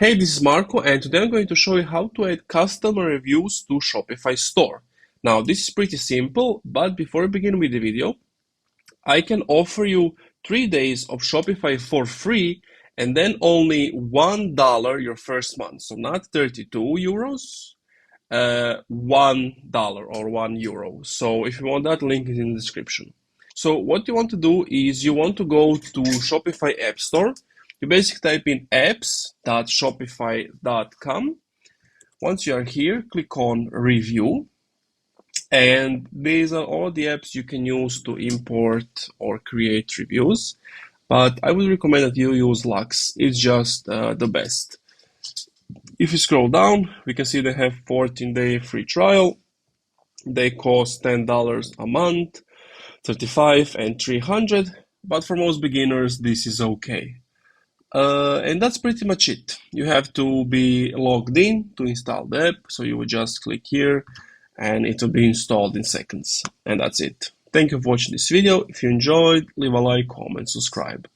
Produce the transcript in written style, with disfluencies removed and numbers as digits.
Hey, this is Marco, and today I'm going to show you how to add customer reviews to Shopify store. Now, this is pretty simple, but before we begin with the video, I can offer you 3 days of Shopify for free and then only $1 your first month. So not 32 euros, $1 or €1. So if you want that, link is in the description. So what you want to do is you want to go to Shopify App Store. You basically type in apps.shopify.com. Once you are here, click on review. And these are all the apps you can use to import or create reviews. But I would recommend that you use Lux. It's just the best. If you scroll down, we can see they have 14-day free trial. They cost $10 a month, 35 and 300, but for most beginners, this is okay. And that's pretty much it. You have to be logged in to install the app, so you would just click here and it will be installed in seconds. And that's it. Thank you for watching this video. If you enjoyed, leave a like, comment, subscribe.